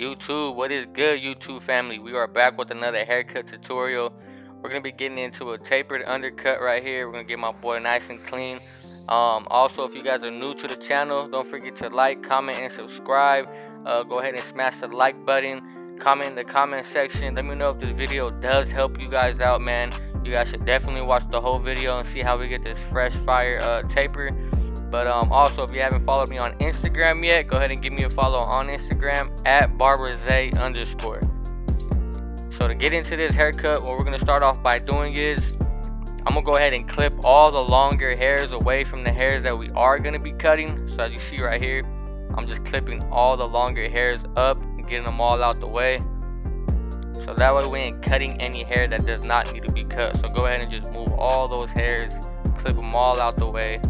YouTube, what is good, YouTube family? We are back with another haircut tutorial. We're gonna be getting into a tapered undercut right here. We're gonna get my boy nice and clean. Also, if you guys are new to the channel, don't forget to like, comment, and subscribe. Go ahead and smash the like button. Comment in the comment section. Let me know if this video does help you guys out, man. You guys should definitely watch the whole video and see how we get this fresh fire taper. But also, if you haven't followed me on Instagram yet, go ahead and give me a follow on Instagram at barber_. So to get into this haircut, what we're going to start off by doing is I'm going to go ahead and clip all the longer hairs away from the hairs that we are going to be cutting. So as you see right here, I'm just clipping all the longer hairs up and getting them all out the way. So that way we ain't cutting any hair that does not need to be cut. So go ahead and just move all those hairs, clip them all out the way.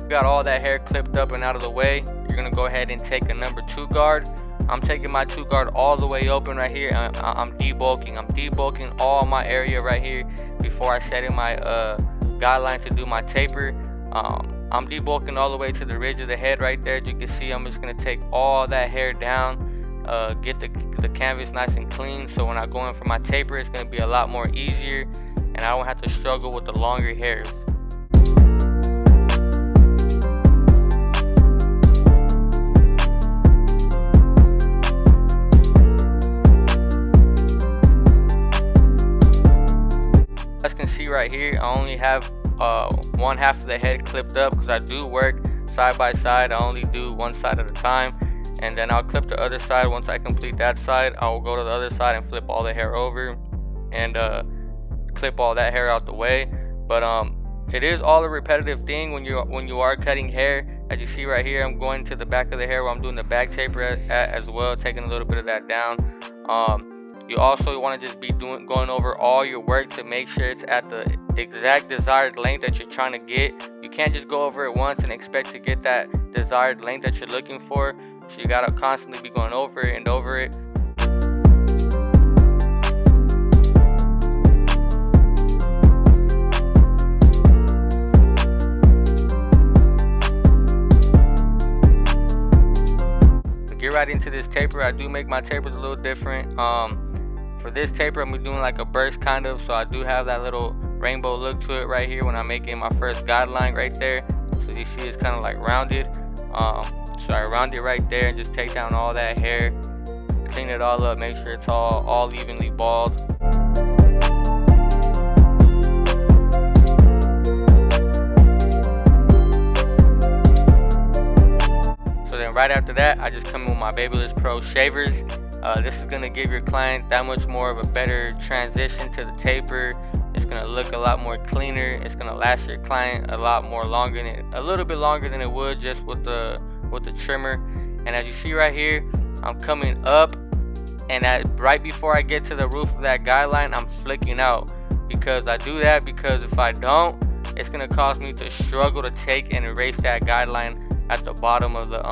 Got all that hair clipped up and out of the way. You're gonna go ahead and take a number 2 guard. I'm taking my 2 guard all the way open right here. I'm debulking all my area right here before I set in my guideline to do my taper. I'm debulking all the way to the ridge of the head right there. As you can see, I'm just gonna take all that hair down, get the canvas nice and clean, so when I go in for my taper, it's gonna be a lot more easier and I won't have to struggle with the longer hairs. As you can see right here, I only have one half of the head clipped up because I do work side by side. I only do one side at a time, and then I'll clip the other side. Once I complete that side, I will go to the other side and flip all the hair over and clip all that hair out the way. But it is all a repetitive thing when you are cutting hair. As you see right here, I'm going to the back of the hair where I'm doing the back taper as well, taking a little bit of that down. You also want to just be going over all your work to make sure it's at the exact desired length that you're trying to get. You can't just go over it once and expect to get that desired length that you're looking for. So you gotta constantly be going over it and over it. To get right into this taper, I do make my tapers a little different. For this taper, I'm doing like a burst kind of, so I do have that little rainbow look to it right here when I'm making my first guideline right there. So you see it's kind of like rounded. So I round it right there and just take down all that hair, clean it all up, make sure it's all evenly bald. So then right after that, I just come in with my Babyliss Pro shavers. This is going to give your client that much more of a better transition to the taper. It's going to look a lot more cleaner. It's going to last your client a little bit longer than it would just with the trimmer. And as you see right here, I'm coming up, and right before I get to the roof of that guideline, I'm flicking out, because I do that because if I don't, it's going to cause me to struggle to take and erase that guideline at the bottom of the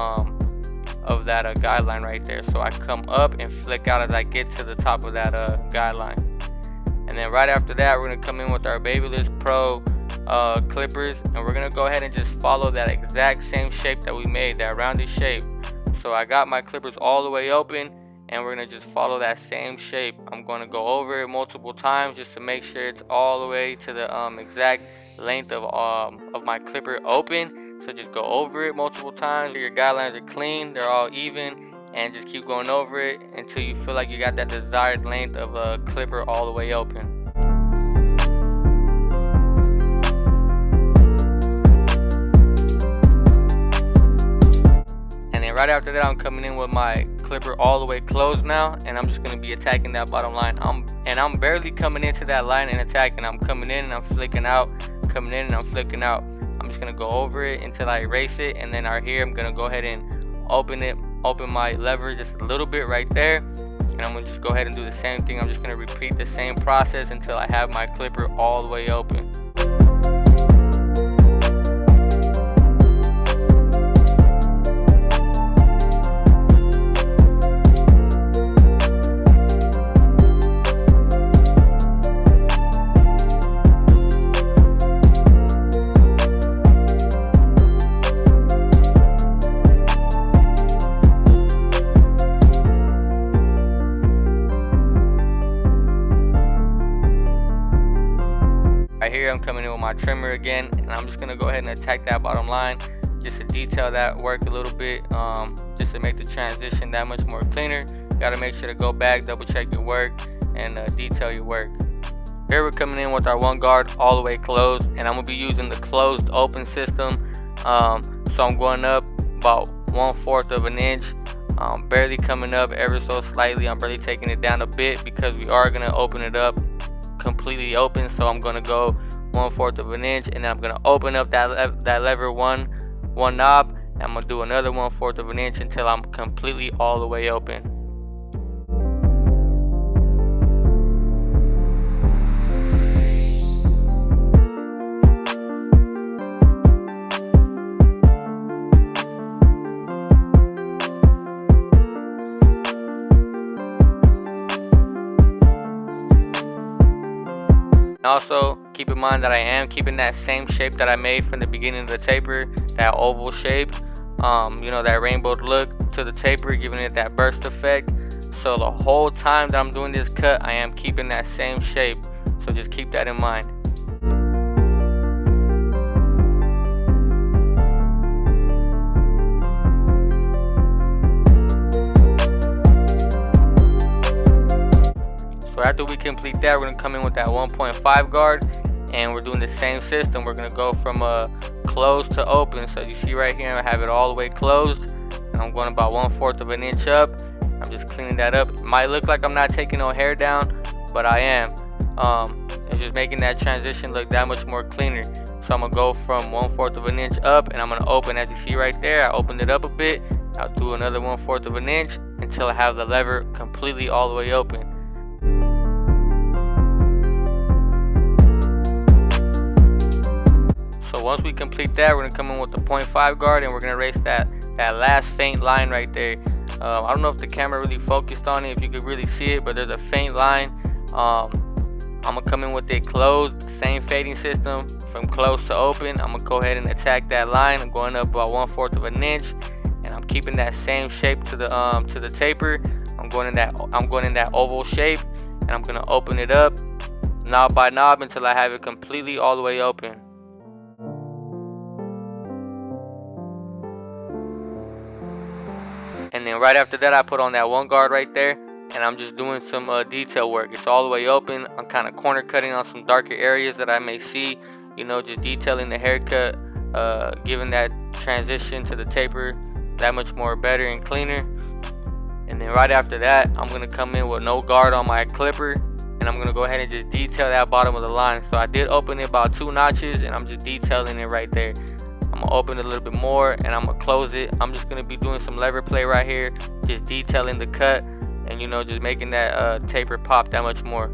that guideline right there. So I come up and flick out as I get to the top of that guideline. And then right after that, we're going to come in with our Babyliss Pro Clippers, and we're going to go ahead and just follow that exact same shape that we made, that rounded shape. So I got my clippers all the way open, and we're going to just follow that same shape. I'm going to go over it multiple times just to make sure it's all the way to the exact length of my clipper open. So just go over it multiple times. Your guidelines are clean, they're all even, and just keep going over it until you feel like you got that desired length of a clipper all the way open. And then right after that, I'm coming in with my clipper all the way closed now, and I'm just going to be attacking that bottom line. I'm barely coming into that line and attacking. I'm coming in and I'm flicking out, coming in and I'm flicking out. I'm just gonna go over it until I erase it, and then right here I'm gonna go ahead and open my lever just a little bit right there, and I'm gonna just go ahead and do the same thing. I'm just gonna repeat the same process until I have my clipper all the way open. right here, I'm coming in with my trimmer again, and I'm just gonna go ahead and attack that bottom line just to detail that work a little bit, just to make the transition that much more cleaner. You gotta make sure to go back, double check your work, and detail your work. Here we're coming in with our one guard all the way closed, and I'm gonna be using the closed open system. So I'm going up about 1/4 of an inch, barely coming up ever so slightly. I'm barely taking it down a bit because we are gonna open it up completely open. So I'm gonna go 1/4 of an inch, and then I'm gonna open up that lever one knob, and I'm gonna do another 1/4 of an inch until I'm completely all the way open. Also, keep in mind that I am keeping that same shape that I made from the beginning of the taper, that oval shape, you know, that rainbow look to the taper, giving it that burst effect. So the whole time that I'm doing this cut, I am keeping that same shape. So just keep that in mind. So after we complete that, we're gonna come in with that 1.5 guard, and we're doing the same system. We're gonna go from closed to open. So you see right here, I have it all the way closed, and I'm going about 1/4 of an inch up. I'm just cleaning that up. It might look like I'm not taking no hair down, but I am. It's just making that transition look that much more cleaner. So I'm gonna go from 1/4 of an inch up, and I'm gonna open, as you see right there, I opened it up a bit. I'll do another 1/4 of an inch until I have the lever completely all the way open. So once we complete that, we're gonna come in with the 0.5 guard, and we're gonna erase that last faint line right there. I don't know if the camera really focused on it, if you could really see it, but there's a faint line. I'm gonna come in with it closed, same fading system from close to open. I'm gonna go ahead and attack that line. I'm going up about 1/4 of an inch, and I'm keeping that same shape to the taper. I'm going in that oval shape, and I'm gonna open it up knob by knob until I have it completely all the way open. And then right after that, I put on that one guard right there, and I'm just doing some detail work. It's all the way open. I'm kind of corner cutting on some darker areas that I may see, you know, just detailing the haircut, giving that transition to the taper that much more better and cleaner. And then right after that, I'm gonna come in with no guard on my clipper, and I'm gonna go ahead and just detail that bottom of the line. So I did open it about 2 notches, and I'm just detailing it right there. I'm gonna open it a little bit more, and I'm gonna close it. I'm just gonna be doing some lever play right here, just detailing the cut, and you know, just making that taper pop that much more.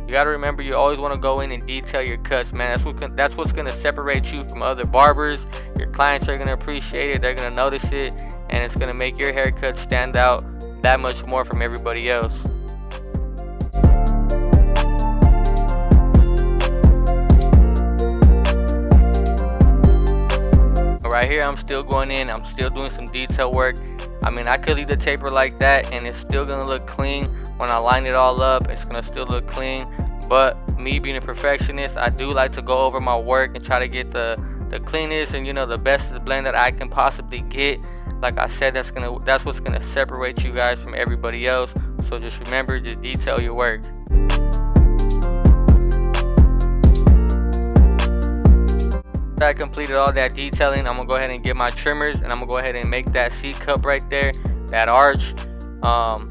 You gotta remember, you always want to go in and detail your cuts, man. That's what's gonna separate you from other barbers. Your clients are gonna appreciate it, they're gonna notice it, and it's gonna make your haircut stand out that much more from everybody else. Right here, I'm still going in, I'm still doing some detail work. I mean, I could leave the taper like that and it's still gonna look clean. When I line it all up, it's gonna still look clean. But me being a perfectionist, I do like to go over my work and try to get the cleanest and, you know, the bestest blend that I can possibly get. Like I said, that's what's gonna separate you guys from everybody else. So just remember, just detail your work. After I completed all that detailing, I'm gonna go ahead and get my trimmers, and I'm gonna go ahead and make that C cup right there, that arch. I'm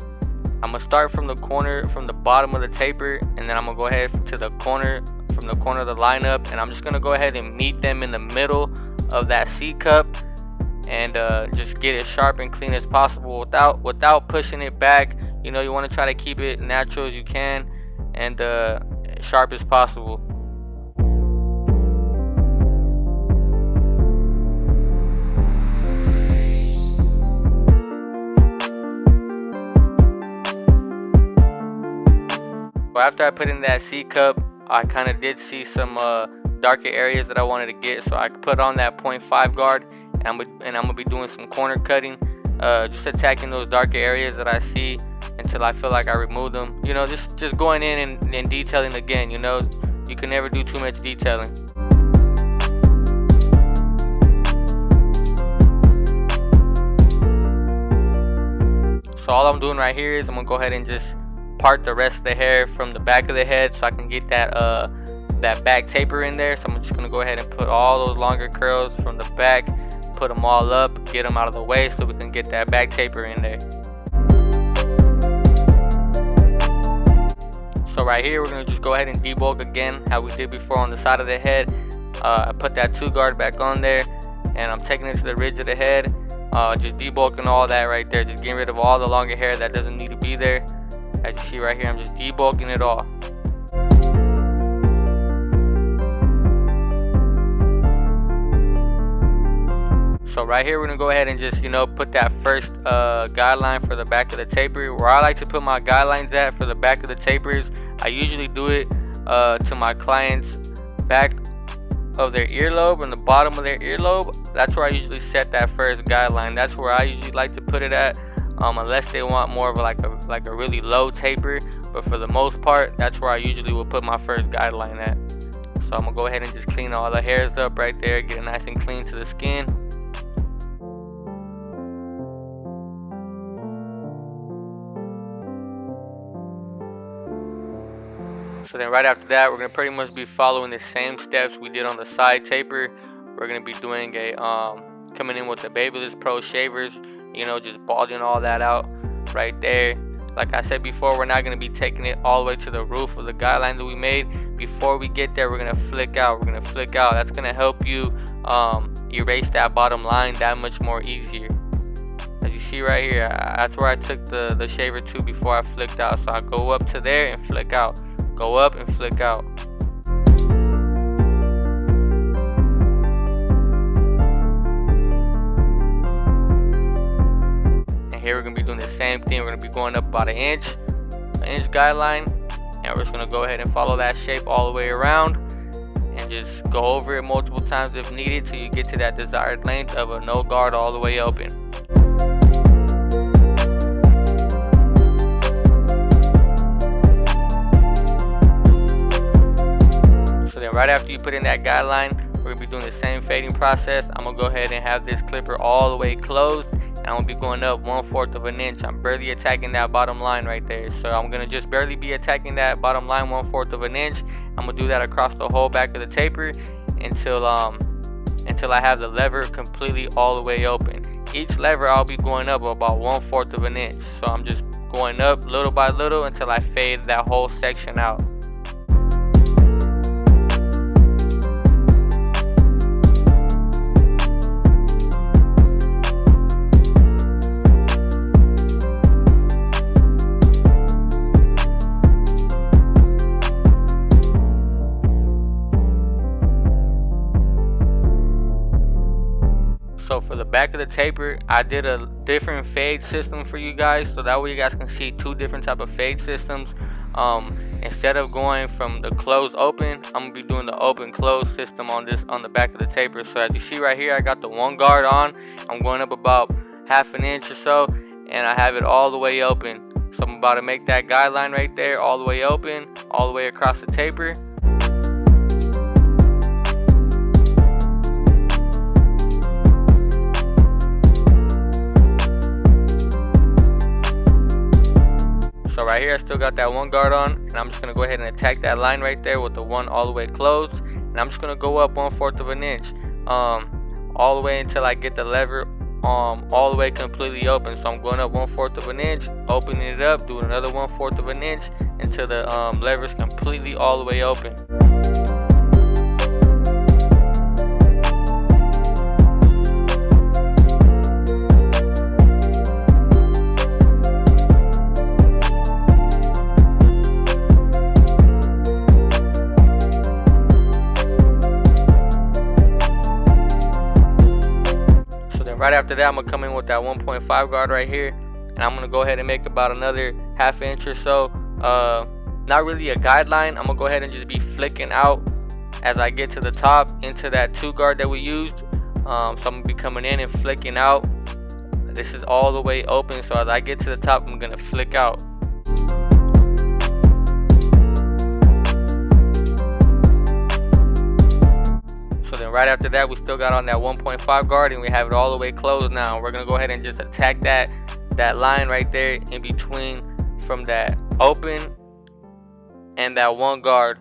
gonna start from the corner, from the bottom of the taper, and then I'm gonna go ahead to the corner, from the corner of the lineup, and I'm just gonna go ahead and meet them in the middle of that C cup, and just get it sharp and clean as possible without pushing it back. You know, you want to try to keep it natural as you can and sharp as possible. So after I put in that C cup, I kind of did see some darker areas that I wanted to get, so I put on that 0.5 guard, and I'm gonna be doing some corner cutting, just attacking those darker areas that I see until I feel like I remove them. You know, just going in and detailing again. You know, You can never do too much detailing. So all I'm doing right here is I'm gonna go ahead and just part the rest of the hair from the back of the head so I can get that back taper in there. So I'm just gonna go ahead and put all those longer curls from the back, put them all up, get them out of the way so we can get that back taper in there. So right here we're gonna just go ahead and debulk again how we did before on the side of the head. I put that 2 guard back on there and I'm taking it to the ridge of the head, just debulking all that right there, just getting rid of all the longer hair that doesn't need to be there. As you see right here, I'm just debulking it all. So right here we're gonna go ahead and just, put that first guideline for the back of the taper. Where I like to put my guidelines at for the back of the tapers, I usually do it to my clients' back of their earlobe and the bottom of their earlobe. That's where I usually set that first guideline. That's where I usually like to put it at, unless they want more of like a really low taper. But for the most part, that's where I usually will put my first guideline at. So I'm gonna go ahead and just clean all the hairs up right there, get it nice and clean to the skin. So then right after that, we're going to pretty much be following the same steps we did on the side taper. We're going to be doing coming in with the Babyliss Pro shavers, just balding all that out right there. Like I said before, we're not going to be taking it all the way to the roof of the guideline that we made. Before we get there, we're going to flick out. That's going to help you erase that bottom line that much more easier. As you see right here, that's where I took the shaver to before I flicked out. So I go up to there and flick out. Go up and flick out. And here we're going to be doing the same thing. We're going to be going up about an inch guideline. And we're just going to go ahead and follow that shape all the way around. And just go over it multiple times if needed till you get to that desired length of a no guard all the way open. Right after you put in that guideline, we're going to be doing the same fading process. I'm going to go ahead and have this clipper all the way closed. And I'm going to be going up 1/4 of an inch. I'm barely attacking that bottom line right there. So I'm going to just barely be attacking that bottom line 1/4 of an inch. I'm going to do that across the whole back of the taper until I have the lever completely all the way open. Each lever I'll be going up about 1/4 of an inch. So I'm just going up little by little until I fade that whole section out. So for the back of the taper, I did a different fade system for you guys, so that way you guys can see 2 different type of fade systems. Instead of going from the close open, I'm gonna be doing the open close system on the back of the taper. So as you see right here, I got the 1 guard on. I'm going up about 1/2 inch or so, and I have it all the way open. So I'm about to make that guideline right there all the way open, all the way across the taper. So right here I still got that 1 guard on, and I'm just going to go ahead and attack that line right there with the 1 all the way closed. And I'm just going to go up 1/4 of an inch all the way until I get the lever all the way completely open. So I'm going up 1/4 of an inch, opening it up, doing another 1/4 of an inch until the lever is completely all the way open. Right after that, I'm going to come in with that 1.5 guard right here, and I'm going to go ahead and make about another 1/2 inch or so. Not really a guideline. I'm going to go ahead and just be flicking out as I get to the top into that 2 guard that we used. So I'm going to be coming in and flicking out. This is all the way open, so as I get to the top, I'm going to flick out. right after that, we still got on that 1.5 guard, and we have it all the way closed now. We're gonna go ahead and just attack that line right there in between from that open and that one guard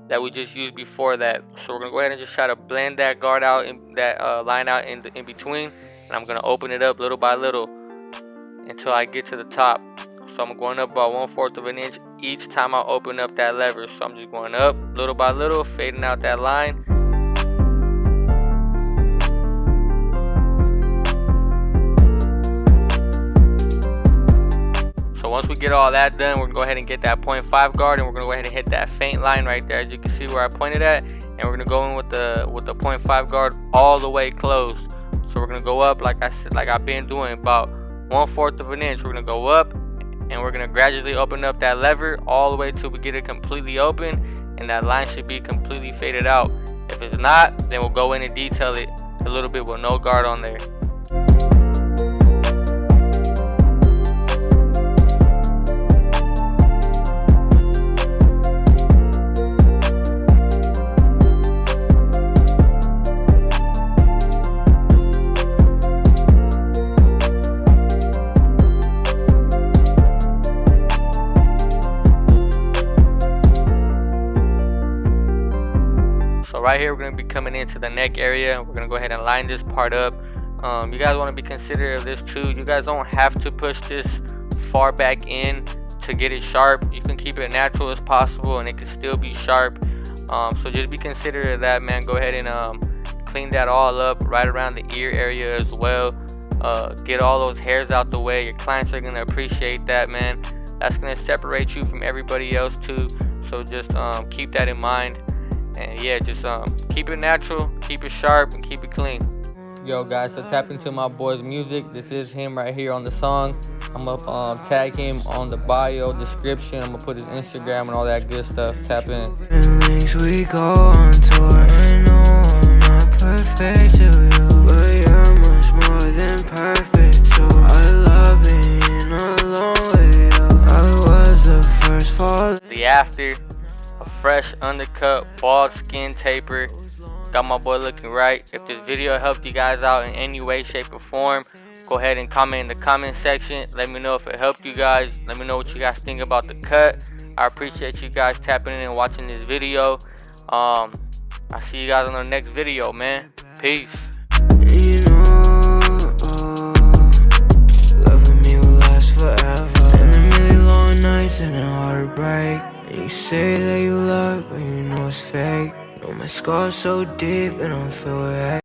that we just used before that. So we're gonna go ahead and just try to blend that guard out, in that line out in between, and I'm gonna open it up little by little until I get to the top. So I'm going up about 1/4 of an inch each time I open up that lever. So I'm just going up little by little, fading out that line. So once we get all that done, we're gonna go ahead and get that 0.5 guard, and we're gonna go ahead and hit that faint line right there, as you can see where I pointed at, and we're gonna go in with the 0.5 guard all the way closed. So we're gonna go up, like I said, like I've been doing, about 1/4 of an inch. We're gonna go up, and we're gonna gradually open up that lever all the way till we get it completely open, and that line should be completely faded out. If it's not, then we'll go in and detail it a little bit with no guard on there. Right here, we're going to be coming into the neck area. We're going to go ahead and line this part up. You guys want to be considerate of this too. You guys don't have to push this far back in to get it sharp. You can keep it natural as possible, and it can still be sharp. So just be considerate of that, man. Go ahead and clean that all up right around the ear area as well. Get all those hairs out the way. Your clients are going to appreciate that, man. That's going to separate you from everybody else too. So just keep that in mind. And yeah, just keep it natural, keep it sharp, and keep it clean. Yo guys, so tap into my boy's music. This is him right here on the song. I'm gonna tag him on the bio description. I'm gonna put his Instagram and all that good stuff. Tap in. We go on tour. I know I'm not perfect to you, but you're much more than perfect too. I love being alone with you. I was the first fall. The after. A fresh undercut bald skin taper. Got my boy looking right. If this video helped you guys out in any way, shape, or form, go ahead and comment in the comment section. Let me know if it helped you guys. Let me know what you guys think about the cut. I appreciate you guys tapping in and watching this video. I'll see you guys on the next video, man. Peace. You know, loving me will last forever. And the really long nights and a heartbreak. You say that you love, but you know it's fake. Know my scar's so deep and I'm filled with hate.